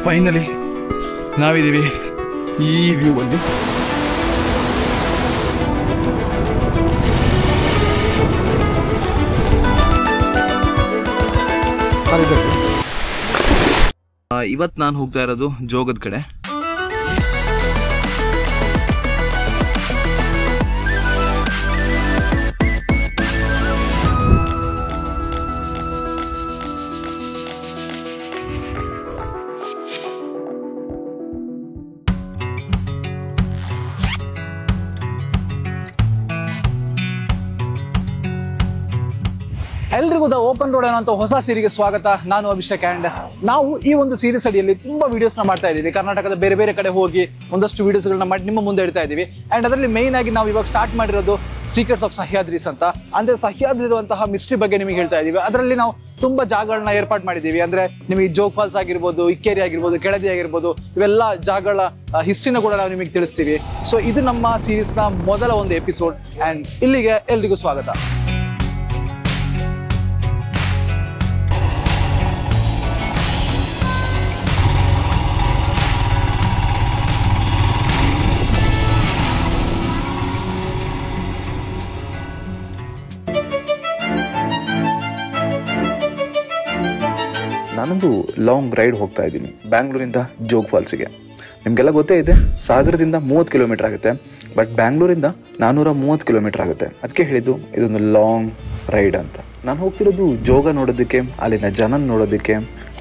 Finally ನಾವಿದ್ದೀವಿ ಈ view ಅಲ್ಲಿ. ಇವತ್ತು ನಾನು ಹೋಗ್ತಾ ಇರೋದು ಜೋಗದ ಕಡೆ. ಎಲ್ರಿಗೂ ದ ಓಪನ್ ರೋಡ್ ಅನ್ನೋ ಹೊಸ ಸೀರಿಗೆ ಸ್ವಾಗತ. ನಾನು ಅಭಿಷೇಕ್. ಆ್ಯಂಡ್ ನಾವು ಈ ಒಂದು ಸೀರೀಸ್ ಅಡಿಯಲ್ಲಿ ತುಂಬಾ ವಿಡಿಯೋಸ್ನ ಮಾಡ್ತಾ ಇದ್ದೀವಿ. ಕರ್ನಾಟಕದ ಬೇರೆ ಬೇರೆ ಕಡೆ ಹೋಗಿ ಒಂದಷ್ಟು ವಿಡಿಯೋಸ್ಗಳನ್ನ ಮಾಡಿ ನಿಮ್ಮ ಮುಂದೆ ಇಡ್ತಾ ಇದ್ದೀವಿ. ಆ್ಯಂಡ್ ಅದರಲ್ಲಿ ಮೇಯ್ನ್ ಆಗಿ ನಾವು ಇವಾಗ ಸ್ಟಾರ್ಟ್ ಮಾಡಿರೋದು ಸೀಕ್ರೆಟ್ಸ್ ಆಫ್ ಸಹ್ಯಾದ್ರೀಸ್ ಅಂತ. ಅಂದರೆ ಸಹ್ಯಾದ್ರಿ ಇರುವಂತಹ ಮಿಸ್ಟ್ರಿ ಬಗ್ಗೆ ನಿಮಗೆ ಹೇಳ್ತಾ ಇದ್ದೀವಿ. ಅದರಲ್ಲಿ ನಾವು ತುಂಬಾ ಜಾಗಗಳನ್ನ ಏರ್ಪಾಡು ಮಾಡಿದ್ದೀವಿ. ಅಂದರೆ ನಿಮಗೆ ಜೋಗ್ ಫಾಲ್ಸ್ ಆಗಿರ್ಬೋದು, ಇಕ್ಕೇರಿ ಆಗಿರ್ಬೋದು, ಕೆಳದಿ ಆಗಿರ್ಬೋದು, ಇವೆಲ್ಲ ಜಾಗಗಳ ಹಿಸ್ಟ್ರಿನ ಕೂಡ ನಾವು ನಿಮಗೆ ತಿಳಿಸ್ತೀವಿ. ಸೊ ಇದು ನಮ್ಮ ಸೀರೀಸ್ನ ಮೊದಲ ಒಂದು ಎಪಿಸೋಡ್. ಆ್ಯಂಡ್ ಇಲ್ಲಿಗೆ ಎಲ್ರಿಗೂ ಸ್ವಾಗತ. ನಾನೊಂದು ಲಾಂಗ್ ರೈಡ್ ಹೋಗ್ತಾ ಇದ್ದೀನಿ ಬ್ಯಾಂಗ್ಳೂರಿಂದ ಜೋಗ್ ಫಾಲ್ಸಿಗೆ. ನಿಮಗೆಲ್ಲ ಗೊತ್ತೇ ಇದೆ, ಸಾಗರದಿಂದ 30 ಕಿಲೋಮೀಟರ್ ಆಗುತ್ತೆ, ಬಟ್ ಬ್ಯಾಂಗ್ಳೂರಿಂದ 430 ಕಿಲೋಮೀಟರ್ ಆಗುತ್ತೆ. ಅದಕ್ಕೆ ಹೇಳಿದ್ದು ಇದೊಂದು ಲಾಂಗ್ ರೈಡ್ ಅಂತ. ನಾನು ಹೋಗ್ತಿರೋದು ಜೋಗ ನೋಡೋದಕ್ಕೆ, ಅಲ್ಲಿನ ಜನ ನೋಡೋದಕ್ಕೆ,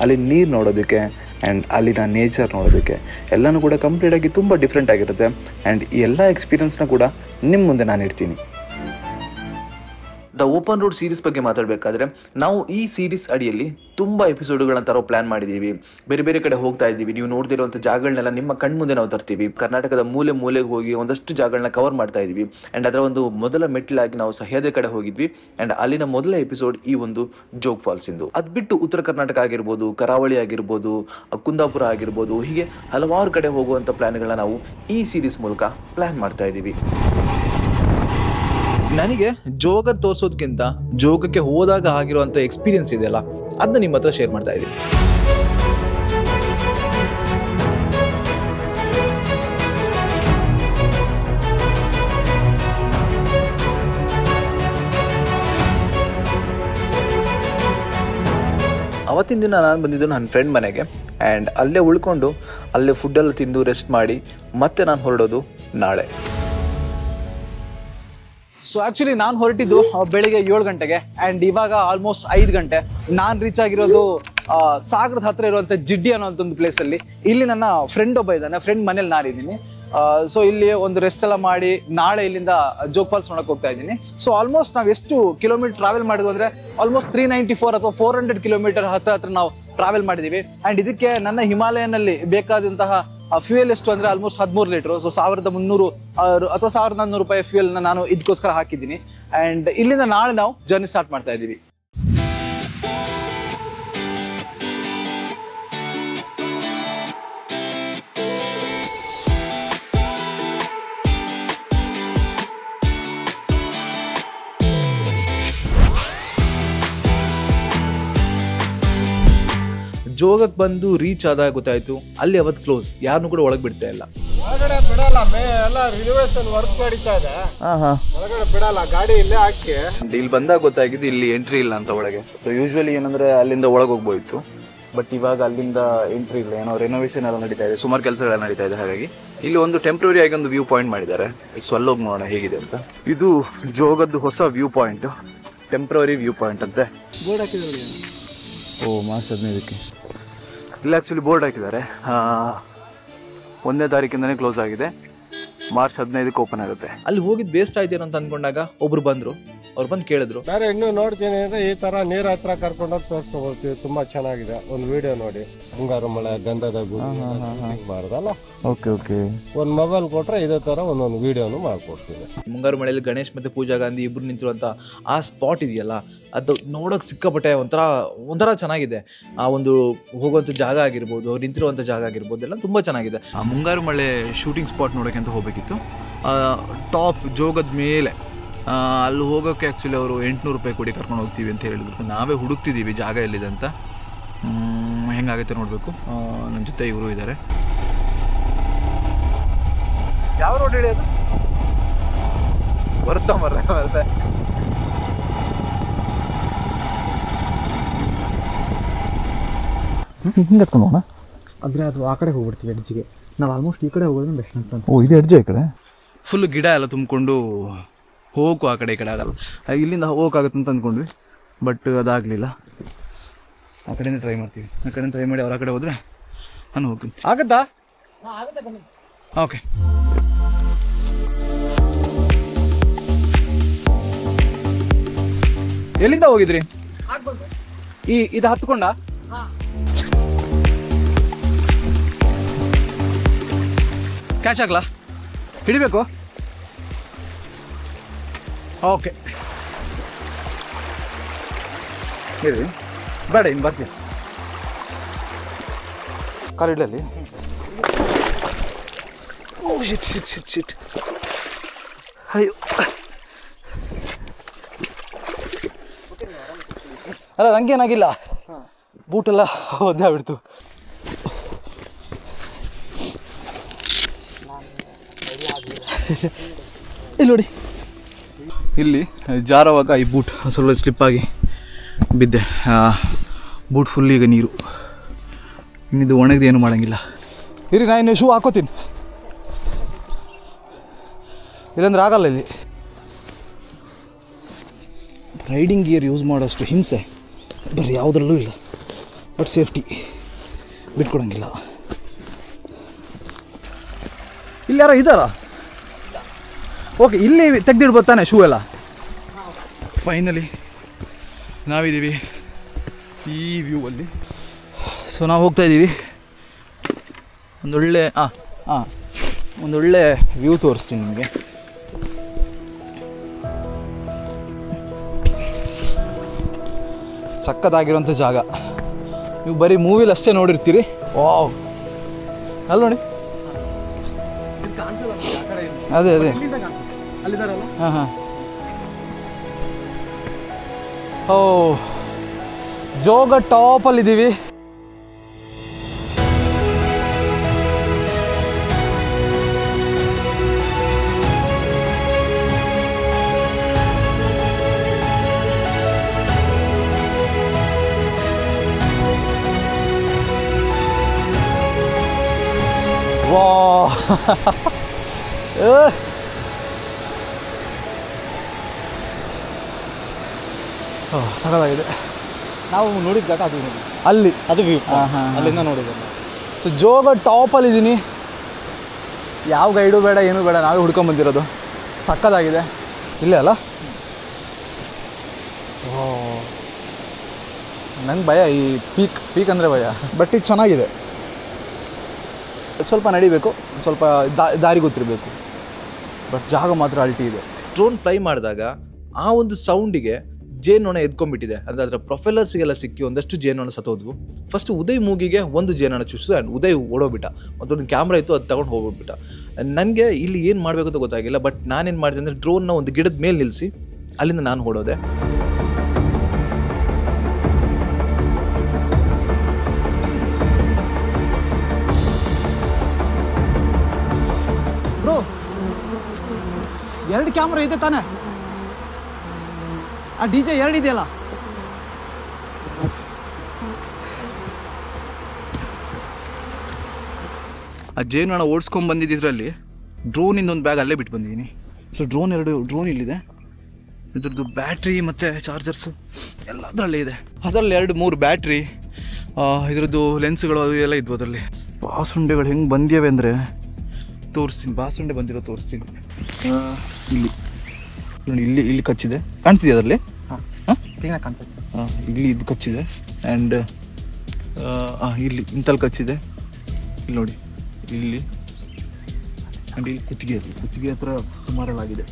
ಅಲ್ಲಿ ನೀರು ನೋಡೋದಕ್ಕೆ ಆ್ಯಂಡ್ ಅಲ್ಲಿನ ನೇಚರ್ ನೋಡೋದಕ್ಕೆ. ಎಲ್ಲನೂ ಕೂಡ ಕಂಪ್ಲೀಟಾಗಿ ತುಂಬ ಡಿಫ್ರೆಂಟ್ ಆಗಿರುತ್ತೆ. ಆ್ಯಂಡ್ ಈ ಎಲ್ಲ ಎಕ್ಸ್ಪೀರಿಯನ್ಸ್ನ ಕೂಡ ನಿಮ್ಮ ಮುಂದೆ ನಾನು ಇಡ್ತೀನಿ. ದ ಓಪನ್ ರೋಡ್ ಸೀರೀಸ್ ಬಗ್ಗೆ ಮಾತಾಡಬೇಕಾದ್ರೆ ನಾವು ಈ ಸೀರೀಸ್ ಅಡಿಯಲ್ಲಿ ತುಂಬ ಎಪಿಸೋಡ್ಗಳನ್ನ ತರೋ ಪ್ಲಾನ್ ಮಾಡಿದ್ದೀವಿ. ಬೇರೆ ಬೇರೆ ಕಡೆ ಹೋಗ್ತಾ ಇದ್ದೀವಿ. ನೀವು ನೋಡ್ತಿರುವಂಥ ಜಾಗಗಳನ್ನೆಲ್ಲ ನಿಮ್ಮ ಕಣ್ಮುಂದೆ ನಾವು ತರ್ತೀವಿ. ಕರ್ನಾಟಕದ ಮೂಲೆಗೆ ಹೋಗಿ ಒಂದಷ್ಟು ಜಾಗಗಳನ್ನ ಕವರ್ ಮಾಡ್ತಾ ಇದ್ದೀವಿ. ಆ್ಯಂಡ್ ಅದರ ಒಂದು ಮೊದಲ ಮೆಟ್ಟಿಲಾಗಿ ನಾವು ಸಹ್ಯಾದ್ರಿ ಕಡೆ ಹೋಗಿದ್ವಿ. ಆ್ಯಂಡ್ ಅಲ್ಲಿನ ಮೊದಲ ಎಪಿಸೋಡ್ ಈ ಒಂದು ಜೋಗ್ ಫಾಲ್ಸ್ ಇಂದು. ಅದು ಬಿಟ್ಟು ಉತ್ತರ ಕರ್ನಾಟಕ ಆಗಿರ್ಬೋದು, ಕರಾವಳಿ ಆಗಿರ್ಬೋದು, ಕುಂದಾಪುರ ಆಗಿರ್ಬೋದು, ಹೀಗೆ ಹಲವಾರು ಕಡೆ ಹೋಗುವಂಥ ಪ್ಲಾನ್ಗಳನ್ನ ನಾವು ಈ ಸೀರೀಸ್ ಮೂಲಕ ಪ್ಲಾನ್ ಮಾಡ್ತಾ ಇದ್ದೀವಿ. ನನಗೆ ಜೋಗ ತೋರಿಸೋದಕ್ಕಿಂತ ಜೋಗಕ್ಕೆ ಹೋದಾಗ ಆಗಿರುವಂಥ ಎಕ್ಸ್ಪೀರಿಯನ್ಸ್ ಇದೆಯಲ್ಲ, ಅದನ್ನ ನಿಮ್ಮ ಹತ್ರ ಶೇರ್ ಮಾಡ್ತಾ ಇದ್ದೀನಿ. ಅವತ್ತಿನ ದಿನ ನಾನು ಬಂದಿದ್ದು ನನ್ನ ಫ್ರೆಂಡ್ ಮನೆಗೆ. ಆ್ಯಂಡ್ ಅಲ್ಲೇ ಉಳ್ಕೊಂಡು ಅಲ್ಲೇ ಫುಡ್ಡೆಲ್ಲ ತಿಂದು ರೆಸ್ಟ್ ಮಾಡಿ ಮತ್ತೆ ನಾನು ಹೊರಡೋದು ನಾಳೆ. ಸೊ ಆ್ಯಕ್ಚುಲಿ ನಾನು ಹೊರಟಿದ್ದು ಬೆಳಿಗ್ಗೆ 7 ಗಂಟೆಗೆ. ಆ್ಯಂಡ್ ಇವಾಗ ಆಲ್ಮೋಸ್ಟ್ 5 ಗಂಟೆ. ನಾನು ರೀಚ್ ಆಗಿರೋದು ಸಾಗರದ ಹತ್ರ ಇರುವಂಥ ಜಿಡ್ಡಿ ಅನ್ನೋ ಒಂದು ಪ್ಲೇಸಲ್ಲಿ. ಇಲ್ಲಿ ನನ್ನ ಫ್ರೆಂಡ್ ಒಬ್ಬ ಇದ್ದಾನೆ, ಫ್ರೆಂಡ್ ಮನೇಲಿ ನಾನಿದ್ದೀನಿ. ಸೊ ಇಲ್ಲಿ ಒಂದು ರೆಸ್ಟ್ ಎಲ್ಲ ಮಾಡಿ ನಾಳೆ ಇಲ್ಲಿಂದ ಜೋಗ್ ಫಾಲ್ಸ್ ನೋಡಕ್ಕೆ ಹೋಗ್ತಾ ಇದ್ದೀನಿ. ಸೊ ಆಲ್ಮೋಸ್ಟ್ ನಾವು ಎಷ್ಟು ಕಿಲೋಮೀಟರ್ ಟ್ರಾವೆಲ್ ಮಾಡಿದ್ವು ಅಂದರೆ ಆಲ್ಮೋಸ್ಟ್ 394 ಅಥವಾ 400 ಕಿಲೋಮೀಟರ್ ಹತ್ರ ನಾವು ಟ್ರಾವೆಲ್ ಮಾಡಿದ್ದೀವಿ. ಆ್ಯಂಡ್ ಇದಕ್ಕೆ ನನ್ನ ಹಿಮಾಲಯನಲ್ಲಿ ಬೇಕಾದಂತಹ ಫ್ಯೂಯಲ್ ಎಷ್ಟು ಅಂದರೆ ಆಲ್ಮೋಸ್ಟ್ 13 ಲೀಟ್ರು. ಸೊ 1300 ಅಥವಾ 1400 ರೂಪಾಯಿ ಫ್ಯೂಯಲ್ನ ನಾನು ಇದಕ್ಕೋಸ್ಕರ ಹಾಕಿದ್ದೀನಿ. ಆ್ಯಂಡ್ ಇಲ್ಲಿಂದ ನಾಳೆ ನಾವು ಜರ್ನಿ ಸ್ಟಾರ್ಟ್ ಮಾಡ್ತಾ ಇದ್ದೀವಿ. ಜೋಗಕ್ಕೆ ಬಂದು ರೀಚ್ ಆದಾಗ ಗೊತ್ತಾಯ್ತು ಅಲ್ಲಿ ಅವತ್ತು ಕ್ಲೋಸ್, ಯಾರನ್ನೂ ಕೂಡ ಒಳಗೆ ಬಿಡ್ತಾ ಇಲ್ಲ. ಒಳಗಡೆ ಬಿಡಲ್ಲ, ಎಲ್ಲ ರಿನೋವೇಷನ್ ವರ್ಕ್ ನಡೀತಾ ಇದೆ. ಒಳಗಡೆ ಬಿಡಲ್ಲ, ಗಾಡಿ ಇಲ್ಲೇ ಹಾಕಿ. ಇಲ್ಲಿ ಬಂದಾಗ ಗೊತ್ತಾಗಿದ್ದು ಇಲ್ಲಿ ಎಂಟ್ರಿ ಇಲ್ಲ ಅಂತ ಒಳಗೆ. ಸೊ ಯೂಶ್ವಲಿ ಏನಂದ್ರೆ ಅಲ್ಲಿಂದ ಒಳಗೆ ಹೋಗ್ಬೋಯಿತ್ತು, ಬಟ್ ಇವಾಗ ಅಲ್ಲಿಂದ ಎಂಟ್ರಿ ಇಲ್ಲ. ಏನೋ ರೆನೋವೇಷನ್ ಎಲ್ಲ ನಡೀತಾ ಇದೆ, ಸುಮಾರು ಕೆಲಸಗಳೆಲ್ಲ ನಡೀತಾ ಇದೆ. ಹಾಗಾಗಿ ಇಲ್ಲಿ ಒಂದು ಟೆಂಪ್ರರಿ ಆಗಿ ಒಂದು ವ್ಯೂ ಪಾಯಿಂಟ್ ಮಾಡಿದ್ದಾರೆ. ಸ್ವಲ್ಲೋಗಿ ನೋಡೋಣ ಹೇಗಿದೆ ಅಂತ. ಇದು ಜೋಗದ್ದು ಹೊಸ view point, temporary view point ಅಂತೆ. ಬೋರ್ಡ್ ಹಾಕಿದ್ದಾರೆ. ಓ, ಮಾರ್ಚ್ 15ಕ್ಕೆ ಇಲ್ಲಿ ಆ್ಯಕ್ಚುಲಿ ಬೋರ್ಡ್ ಹಾಕಿದ್ದಾರೆ. 1ನೇ ತಾರೀಕಿಂದನೇ ಕ್ಲೋಸ್ ಆಗಿದೆ, ಮಾರ್ಚ್ 15ಕ್ಕೆ ಓಪನ್ ಆಗುತ್ತೆ. ಅಲ್ಲಿ ಹೋಗಿದ್ದು ವೇಸ್ಟ್ ಆಯ್ತೇನೋ ಅಂತ ಅಂದ್ಕೊಂಡಾಗ ಒಬ್ರು ಬಂದರು. ಅವ್ರು ಬಂದು ಕೇಳಿದ್ರು, ಬೇರೆ ಇನ್ನೂ ನೋಡ್ತೀನಿ ಅಂದ್ರೆ ಈ ತರ ನೀರ್ ಹತ್ರ ಕರ್ಕೊಂಡೋಗಿ ತೋರಿಸ್ಕೊಬೋರ್ತೀವಿ. ತುಂಬಾ ಚೆನ್ನಾಗಿದೆ, ಒಂದು ವಿಡಿಯೋ ನೋಡಿ. ಮುಂಗಾರು ಮಳೆ, ಗಂಧದ ಬಾರದಲ್ಲ. Okay okay. ಒಂದು ಮೊಬೈಲ್ ಕೊಟ್ರೆ ಇದೇ ತರ ಒಂದೊಂದು ವಿಡಿಯೋನು ಮಾಡ್ಕೊಡ್ತೀವಿ. ಮುಂಗಾರು ಮಳೆಯಲ್ಲಿ ಗಣೇಶ್ ಮತ್ತೆ ಪೂಜಾ ಗಾಂಧಿ ಇಬ್ರು ನಿಂತಿರುವಂಥ ಆ ಸ್ಪಾಟ್ ಇದೆಯಲ್ಲ, ಅದು ನೋಡೋಕೆ ಸಿಕ್ಕಾಪಟ್ಟೆ ಒಂಥರ ಚೆನ್ನಾಗಿದೆ. ಆ ಒಂದು ಹೋಗುವಂಥ ಜಾಗ ಆಗಿರ್ಬೋದು, ಅವ್ರು ನಿಂತಿರುವಂಥ ಜಾಗ ಆಗಿರ್ಬೋದು, ಎಲ್ಲ ತುಂಬ ಚೆನ್ನಾಗಿದೆ. ಆ ಮುಂಗಾರು ಮಳೆ ಶೂಟಿಂಗ್ ಸ್ಪಾಟ್ ನೋಡೋಕೆ ಅಂತ ಹೋಗಬೇಕಿತ್ತು. ಟಾಪ್ ಜೋಗದ ಮೇಲೆ ಅಲ್ಲಿ ಹೋಗೋಕ್ಕೆ ಆ್ಯಕ್ಚುಲಿ ಅವರು 800 ರೂಪಾಯಿ ಕೊಡಿ ಕರ್ಕೊಂಡು ಹೋಗ್ತೀವಿ ಅಂತ ಹೇಳಿದ್ರು. ಸೊ ನಾವೇ ಹುಡುಕ್ತಿದ್ದೀವಿ ಜಾಗ ಎಲ್ಲಿದೆ ಅಂತ. ಹೆಂಗಾಗುತ್ತೆ ನೋಡಬೇಕು. ನಮ್ಮ ಜೊತೆ ಇವರು ಇದ್ದಾರೆ. ಯಾವ ರೋಡ್ ಹೇಳಿ ಅದು? ಬರ್ತಾ ಮತ್ತೆ ಹಿಂಗೆ ಹತ್ಕೊಂಡು ಹೋಗೋಣ. ಅಂದರೆ ಅದು ಆ ಕಡೆ ಹೋಗ್ಬಿಡ್ತೀವಿ ಎಡ್ಜಿಗೆ. ನಾವು ಆಲ್ಮೋಸ್ಟ್ ಈ ಕಡೆ ಹೋಗೋದು ಬೆಸ್ಟ್ ಅಂತ. ಓ, ಇದು ಎಡ್ಜ್ ಈ ಕಡೆ ಫುಲ್ ಗಿಡ ಎಲ್ಲ ತುಂಬಿಕೊಂಡು ಹೋಗು ಆ ಕಡೆ ಈ ಕಡೆ ಆಗಲ್ಲ. ಇಲ್ಲಿಂದ ಹೋಗೋಕ್ಕಾಗತ್ತೆ ಅಂತ ಅಂದ್ಕೊಂಡ್ವಿ, ಬಟ್ ಅದಾಗಲಿಲ್ಲ. ಆ ಕಡೆನೇ ಟ್ರೈ ಮಾಡ್ತೀವಿ. ಆ ಕಡೆ ಟ್ರೈ ಮಾಡಿ ಅವ್ರ ಕಡೆ ಹೋದರೆ ನಾನು ಹೋಗ್ತೀನಿ. ಆಗತ್ತಾ? ಓಕೆ. ಎಲ್ಲಿಂದ ಹೋಗಿದ್ರಿ? ಇದು ಹತ್ಕೊಂಡ ಕ್ಯಾಚ್ ಆಗ್ಲಾ? ಹಿಡಿಬೇಕು. ಓಕೆ, ಹೇಳಿ ಬೇಡ, ಇನ್ನು ಬರ್ತೀವಿ. ಕಾರಿಡಲ್ಲಿ ಓ ಶಿಟ್ ಶಿಟ್ ಶಿಟ್ ಶಿಟ್ ಅಯ್ಯೋ. ಅಲ್ಲ, ನನಗೇನಾಗಿಲ್ಲ, ಬೂಟೆಲ್ಲ ಒದ್ದೆ ಆಗ್ಬಿಡ್ತು. ಇಲ್ಲಿ ನೋಡಿ, ಇಲ್ಲಿ ಜಾರವಾಗ ಈ ಬೂಟ್ ಸ್ವಲ್ಪ ಸ್ಲಿಪ್ಪಾಗಿ ಬಿದ್ದೆ. ಬೂಟ್ ಫುಲ್ ಈಗ ನೀರು. ಇನ್ನಿದು ಒಣಗಿದ ಏನು ಮಾಡೋಂಗಿಲ್ಲ. ಇರಿ, ನಾನು ಇನ್ನು ಶೂ ಹಾಕೋತೀನಿ, ಇಲ್ಲಾಂದ್ರೆ ಆಗಲ್ಲ. ಇಲ್ಲಿ ರೈಡಿಂಗ್ ಗೇರ್ ಯೂಸ್ ಮಾಡೋಷ್ಟು ಹಿಂಸೆ ಬರೀ ಯಾವುದ್ರಲ್ಲೂ ಇಲ್ಲ. ಬಟ್ ಸೇಫ್ಟಿ ಬಿಟ್ಕೊಡಂಗಿಲ್ಲ. ಇಲ್ಲಿ ಯಾರೋ ಇದ್ದಾರಾ? ಓಕೆ, ಇಲ್ಲಿ ತೆಗ್ದಿಡ್ಬೋದು ತಾನೆ ಶೂ ಎಲ್ಲ. ಫೈನಲಿ ನಾವಿದ್ದೀವಿ ಈ ವ್ಯೂ ಅಲ್ಲಿ. ಸೊ ನಾವು ಹೋಗ್ತಾ ಇದ್ದೀವಿ. ಒಂದೊಳ್ಳೆ ಒಂದೊಳ್ಳೆ ವ್ಯೂ ತೋರಿಸ್ತೀನಿ ನಿಮಗೆ. ಸಕ್ಕತ್ತಾಗಿರೋಂಥ ಜಾಗ. ನೀವು ಬರೀ ಮೂವಿಲಿ ಅಷ್ಟೇ ನೋಡಿರ್ತೀರಿ. ವಾವ್, ಅಲ್ಲಿ ನೋಡಿ. ಅದೇ ಅದೇ, ಹಾಂ ಹಾಂ. ಓ, ಜೋಗ ಟಾಪಲ್ಲಿದ್ದೀವಿ. ವಾ ಸಖತ್ತಾಗಿದೆ. ನಾವು ನೋಡಿದ ಜಾಗ ಅದು ಅಲ್ಲಿ, ಅದು ವ್ಯೂ ಅಲ್ಲಿಂದ ನೋಡಿದ್ದೆ. ಸೊ ಜೋಗ ಟಾಪಲ್ಲಿದ್ದೀನಿ. ಯಾವ ಗೈಡು ಬೇಡ, ಏನೂ ಬೇಡ, ನಾವೇ ಹುಡ್ಕೊಂಬಂದಿರೋದು. ಸಖತ್ತಾಗಿದೆ. ಇಲ್ಲೇ ಅಲ್ಲ? ನಂಗೆ ಭಯ ಈ ಪೀಕ್ ಅಂದರೆ ಭಯ. ಬಟ್ ಇದು ಚೆನ್ನಾಗಿದೆ. ಸ್ವಲ್ಪ ನಡಿಬೇಕು, ಸ್ವಲ್ಪ ದಾರಿ ಗೊತ್ತಿರಬೇಕು. ಬಟ್ ಜಾಗ ಮಾತ್ರ ಅಲ್ಟಿ ಇದೆ. ಡ್ರೋನ್ ಫ್ಲೈ ಮಾಡಿದಾಗ ಆ ಒಂದು ಸೌಂಡಿಗೆ ಜೇನೊಣ ಎದ್ಕೊಂಡ್ಬಿಟ್ಟಿದೆ. ಅಂದರೆ ಅದರ ಪ್ರೊಫೆಲರ್ಸ್ಗೆಲ್ಲ ಸಿಕ್ಕಿ ಒಂದಷ್ಟು ಜೇನೊಣ ಸತ್ತೋದ್ವು. ಫಸ್ಟ್ ಉದಯ್ ಮೂಗಿಗೆ ಒಂದು ಜೇನೊಣ ಚುಚ್ಚಿತು ಆ್ಯಂಡ್ ಉದಯ್ ಓಡೋಗ್ಬಿಟ್ಟ. ಮತ್ತೊಂದು ಕ್ಯಾಮ್ರಾ ಇತ್ತು, ಅದು ತಗೊಂಡು ಹೋಗ್ಬಿಟ್ಟ. ನನಗೆ ಇಲ್ಲಿ ಏನು ಮಾಡಬೇಕು ಅಂತ ಗೊತ್ತಾಗಿಲ್ಲ. ಬಟ್ ನಾನೇನು ಮಾಡಿದೆ ಅಂದರೆ ಡ್ರೋನ್ನ ಒಂದು ಗಿಡದ ಮೇಲೆ ನಿಲ್ಲಿಸಿ ಅಲ್ಲಿಂದ ನಾನು ಓಡೋದೆ. ಬ್ರೋ, 2 ಕ್ಯಾಮ್ರಾ ಇದೆ ತಾನೆ? ಆ DJ 2 ಇದೆಯಲ್ಲ? ಆ ಜೇನೊಣ ಓಡಿಸ್ಕೊಂಡು ಬಂದಿದ್ದರಲ್ಲಿ ಡ್ರೋನಿಂದ ಒಂದು ಬ್ಯಾಗ್ ಅಲ್ಲೇ ಬಿಟ್ಟು ಬಂದಿದ್ದೀನಿ. ಸೊ ಡ್ರೋನ್ ಇಲ್ಲಿದೆ. ಇದ್ರದ್ದು ಬ್ಯಾಟ್ರಿ ಮತ್ತು ಚಾರ್ಜರ್ಸು ಎಲ್ಲ ಅದರಲ್ಲೇ ಇದೆ. ಅದರಲ್ಲಿ 2-3 ಬ್ಯಾಟ್ರಿ, ಇದ್ರದ್ದು ಲೆನ್ಸ್ಗಳು ಅದು ಎಲ್ಲ ಇದ್ವು ಅದರಲ್ಲಿ. ಬಾಸುಂಡೆಗಳು ಹೆಂಗೆ ಬಂದಿವೆ ಅಂದರೆ ತೋರಿಸ್ತೀನಿ. ಬಾಸುಂಡೆ ಬಂದಿರೋ ತೋರಿಸ್ತೀನಿ. ಇಲ್ಲಿ ನೋಡಿ, ಇಲ್ಲಿ ಕಚ್ಚಿದೆ, ಕಾಣಿಸ್ತಿದೆ ಅದರಲ್ಲಿ. ಇಲ್ಲಿ ಇದು ಕಚ್ಚಿದೆ ಆ್ಯಂಡ್ ಇಲ್ಲಿ ಇಂತಲ್ಲಿ ಕಚ್ಚಿದೆ. ಇಲ್ಲಿ ನೋಡಿ, ಇಲ್ಲಿ ಆ್ಯಂಡ್ ಇಲ್ಲಿ ಕುತ್ತಿಗೆ ಹತ್ರ ಸುಮಾರಳಾಗಿದೆ.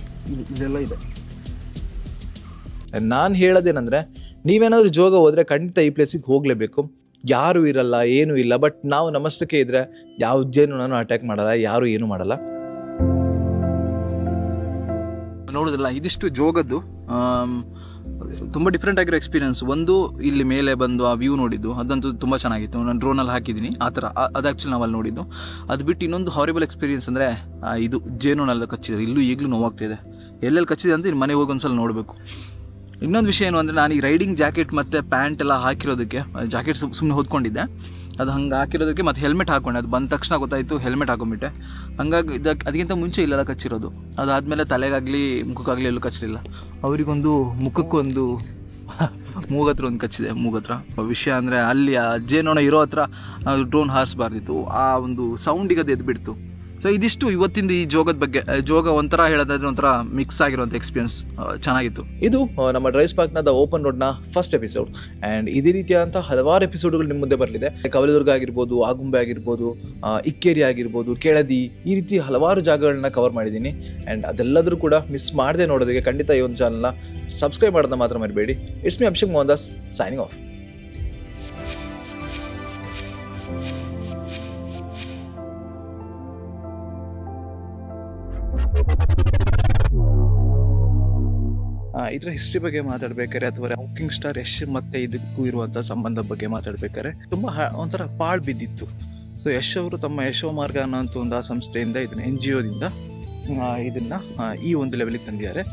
ಇದೆಲ್ಲ ಇದೆ. ನಾನು ಹೇಳೋದೇನೆಂದರೆ, ನೀವೇನಾದರೂ ಜೋಗ ಹೋದರೆ ಖಂಡಿತ ಈ ಪ್ಲೇಸಿಗೆ ಹೋಗಲೇಬೇಕು. ಯಾರೂ ಇರಲ್ಲ, ಏನೂ ಇಲ್ಲ. ಬಟ್ ನಾವು ನಮ್ಮಷ್ಟಕ್ಕೆ ಇದ್ದರೆ ಯಾವ ಜೇನು ಅಟ್ಯಾಕ್ ಮಾಡಲ್ಲ, ಯಾರೂ ಏನೂ ಮಾಡಲ್ಲ. ನೋಡಿದ್ರಲ್ಲ, ಇದಿಷ್ಟು ಜೋಗದ್ದು ತುಂಬ ಡಿಫ್ರೆಂಟ್ ಆಗಿರೋ ಎಕ್ಸ್ಪೀರಿಯನ್ಸ್. ಒಂದು ಇಲ್ಲಿ ಮೇಲೆ ಬಂದು ಆ ವ್ಯೂ ನೋಡಿದ್ದು ಅದಂತೂ ತುಂಬ ಚೆನ್ನಾಗಿತ್ತು. ನಾನು ಡ್ರೋನಲ್ಲಿ ಹಾಕಿದ್ದೀನಿ ಆ ಥರ, ಅದು ಆ್ಯಕ್ಚುಲಿ ನಾವಲ್ಲಿ ನೋಡಿದ್ದು. ಅದು ಬಿಟ್ಟು ಇನ್ನೊಂದು ಹಾರಿಬಲ್ ಎಕ್ಸ್ಪೀರಿಯನ್ಸ್ ಅಂದರೆ ಇದು ಜೇನುನೊಣೆಲ್ಲ ಕಚ್ಚಿದ್ದಾರೆ. ಇಲ್ಲೂ ಈಗಲೂ ನೋವಾಗ್ತಿದೆ. ಎಲ್ಲೆಲ್ಲಿ ಕಚ್ಚಿದೆ ಅಂತ ಮನೆಗೆ ಹೋಗಿ ಒಂದ್ಸಲ ನೋಡಬೇಕು. ಇನ್ನೊಂದು ವಿಷಯ ಏನು ಅಂದರೆ, ನಾನು ಈ ರೈಡಿಂಗ್ ಜಾಕೆಟ್ ಮತ್ತು ಪ್ಯಾಂಟ್ ಎಲ್ಲ ಹಾಕಿರೋದಕ್ಕೆ, ಜಾಕೆಟ್ ಸುಮ್ಮನೆ ಹೊದ್ಕೊಂಡಿದ್ದೆ, ಅದು ಹಂಗೆ ಹಾಕಿರೋದಕ್ಕೆ ಮತ್ತು ಹೆಲ್ಮೆಟ್ ಹಾಕ್ಕೊಂಡೆ. ಅದು ಬಂದ ತಕ್ಷಣ ಗೊತ್ತಾಯಿತು, ಹೆಲ್ಮೆಟ್ ಹಾಕೊಂಡ್ಬಿಟ್ಟೆ. ಹಂಗಾಗಿ ಅದಕ್ಕಿಂತ ಮುಂಚೆ ಇಲ್ಲೆಲ್ಲ ಕಚ್ಚಿರೋದು. ಅದಾದಮೇಲೆ ತಲೆಗಾಗಲಿ ಮುಖಕ್ಕಾಗಲಿ ಎಲ್ಲೂ ಕಚ್ಚಲಿಲ್ಲ. ಅವರಿಗೊಂದು ಮುಖಕ್ಕೊಂದು ಮೂಗತ್ರ ಒಂದು ಕಚ್ಚಿದೆ, ಮೂಗತ್ರ. ವಿಷಯ ಅಂದರೆ ಅಲ್ಲಿ ಆ ಜೇನೋಣ ಇರೋ ಹತ್ರ ಡ್ರೋನ್ ಹಾರಿಸಬಾರ್ದಿತ್ತು. ಆ ಒಂದು ಸೌಂಡಿಗೆ ಅದು ಎದ್ದು ಬಿಡ್ತು. ಸೊ ಇದಿಷ್ಟು ಇವತ್ತಿಂದ ಈ ಜೋಗದ ಬಗ್ಗೆ. ಜೋಗ ಒಂಥರ ಹೇಳೋದಾದ್ರೆ ಒಂಥರ ಮಿಕ್ಸ್ ಆಗಿರುವಂಥ ಎಕ್ಸ್ಪೀರಿಯನ್ಸ್ ಚೆನ್ನಾಗಿತ್ತು. ಇದು ನಮ್ಮ ಡ್ರೈವ್ ಸ್ಪಾರ್ಕ್ನ ದ ಓಪನ್ ರೋಡ್ನ ಫಸ್ಟ್ ಎಪಿಸೋಡ್. ಆ್ಯಂಡ್ ಇದೇ ರೀತಿಯಾದಂಥ ಹಲವಾರು ಎಪಿಸೋಡ್ಗಳು ನಿಮ್ಮ ಮುಂದೆ ಬರಲಿದೆ. ಕವಲದುರ್ಗ ಆಗಿರ್ಬೋದು, ಆಗುಂಬೆ ಆಗಿರ್ಬೋದು, ಇಕ್ಕೇರಿ ಆಗಿರ್ಬೋದು, ಕೆಳದಿ, ಈ ರೀತಿ ಹಲವಾರು ಜಾಗಗಳನ್ನ ಕವರ್ ಮಾಡಿದ್ದೀನಿ. ಆ್ಯಂಡ್ ಅದೆಲ್ಲದರೂ ಕೂಡ ಮಿಸ್ ಮಾಡದೆ ನೋಡೋದಕ್ಕೆ ಖಂಡಿತ ಈ ಒಂದು ಚಾನಲ್ನ ಸಬ್ಸ್ಕ್ರೈಬ್ ಮಾಡೋದನ್ನ ಮಾತ್ರ ಮರಿಬೇಡಿ. It's me Abhishek Mohandas signing off. ಇದರ ಹಿಸ್ಟ್ರಿ ಬಗ್ಗೆ ಮಾತಾಡ್ಬೇಕಾರೆ ಅಥವಾ ರಾಕಿಂಗ್ ಸ್ಟಾರ್ ಯಶ್ ಮತ್ತೆ ಇದಕ್ಕೂ ಇರುವಂಥ ಸಂಬಂಧ ಬಗ್ಗೆ ಮಾತಾಡ್ಬೇಕಾದ್ರೆ ತುಂಬ ಒಂಥರ ಪಾಳು ಬಿದ್ದಿತ್ತು. ಸೊ ಯಶ್ ಅವರು ತಮ್ಮ ಯಶೋ ಮಾರ್ಗ ಅನ್ನೋಂಥ ಒಂದು ಆ ಸಂಸ್ಥೆಯಿಂದ ಇದನ್ನ NGOದಿಂದ ಇದನ್ನ ಈ ಒಂದು ಲೆವೆಲಿಗೆ ತಂದಿದ್ದಾರೆ.